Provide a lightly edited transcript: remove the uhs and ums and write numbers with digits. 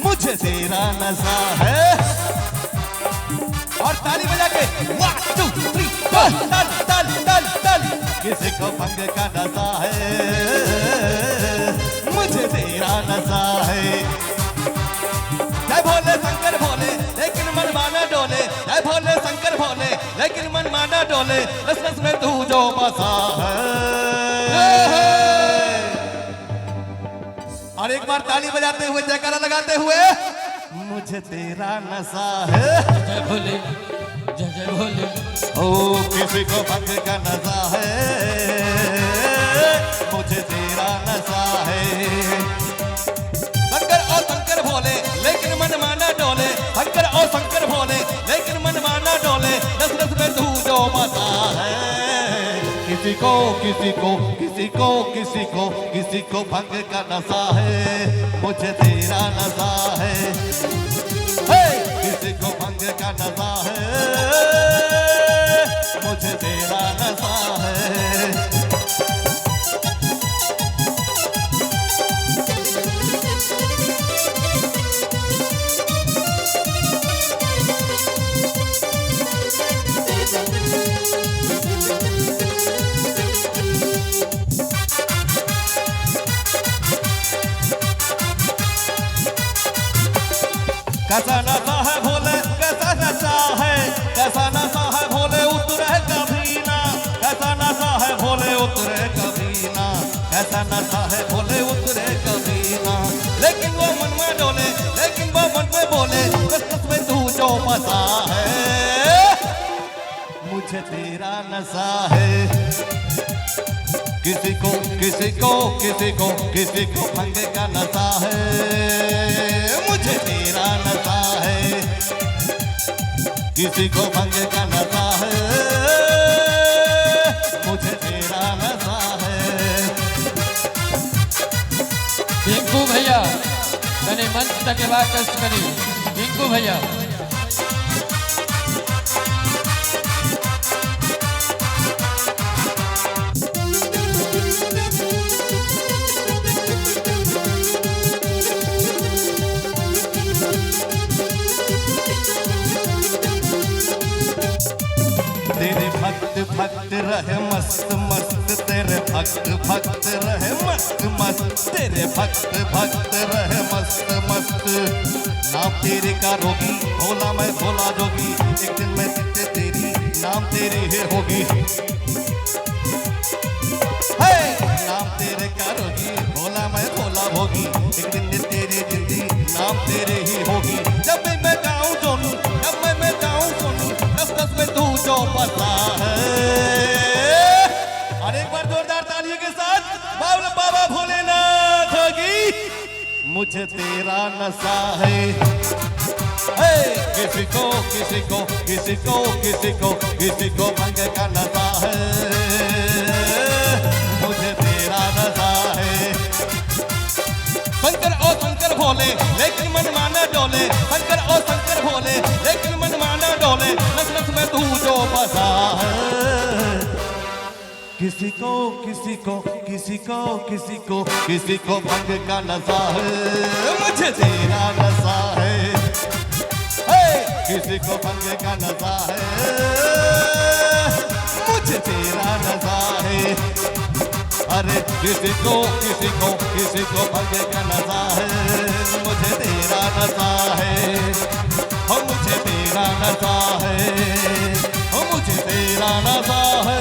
मुझे तेरा नशा है। और ताली बजा के 1 2 3 ताली ताली ताली ताली। किसी को भंग का नशा है, मुझे तेरा नशा है। जय भोले शंकर भोले लेकिन मन माना डोले, जय भोले शंकर भोले लेकिन मन माना डोले, रस रस में तू जो बसा है। और एक बार ताली बजाते हुए जयकारा लगाते हुए, मुझे तेरा नशा है। जय भोले जय जय भोले। ओ किसी को भंग का नशा है, मुझे तेरा नशा है। शंकर और शंकर भोले लेकिन मन माना डोले, शंकर और शंकर भोले लेकिन मन माना डोले, रस रस में तू जो बसा है। किसी को किसी को किसी को किसी को किसी को भंग का नशा है, मुझे तेरा नशा है। किसी को भंग का नशा है, मुझे तेरा नशा है। कैसा नशा है भोले, कैसा नशा है, कैसा नशा है भोले उतरे कभी ना, कैसा नशा है भोले उतरे कभी ना, कैसा नशा है भोले उतरे कभी ना। लेकिन वो मन में डोले, लेकिन वो मन में बोले, बस बस में तू जो बसा है, मुझे तेरा नशा है। किसी को किसी को किसी को किसी को भंग का नशा है, मुझे तेरा नशा है। किसी को भंग का नशा है, मुझे तेरा नशा है। टिंकू भैया मैंने मंच तक के बाद कष्ट करी। टिंकू भैया तेरे भक्त भक्त रहे मस्त मस्त, तेरे भक्त भक्त रहे मस्त मस्त, तेरे भक्त भक्त रहे मस्त मस्त। नाम तेरे का रोगी भोला मैं भोला जोगी, एक दिन मैं तेरी नाम तेरी है होगी। नाम तेरे का रोगी भोला मैं भोला भोगी, एक दिन तेरी जिंदगी नाम तेरे ही होगी। जब मैं गाऊं सोनू, जब मैं गाऊं सोनू, दस दस में तू जो बसा है। और एक बार जोरदार तालियों के साथ बाबा बाबा भोलेनाथ की, मुझे तेरा नशा है। किसी को किसी को किसी को किसी को किसी को भंग का नशा है, मुझे तेरा नशा है। शंकर और शंकर भोले लेकिन मन माना डोले, शंकर और शंकर भोले लेकिन मन माना डोले, नस नस में तू जो बसा है। किसी को किसी को किसी को किसी को किसी को भंग का नशा है, मुझे तेरा नशा है। किसी को भंग का नशा है, मुझे तेरा नशा है। अरे किसी को किसी को किसी को भंग का नशा है, मुझे तेरा नशा है। हो मुझे तेरा नशा है, हो मुझे तेरा नशा है।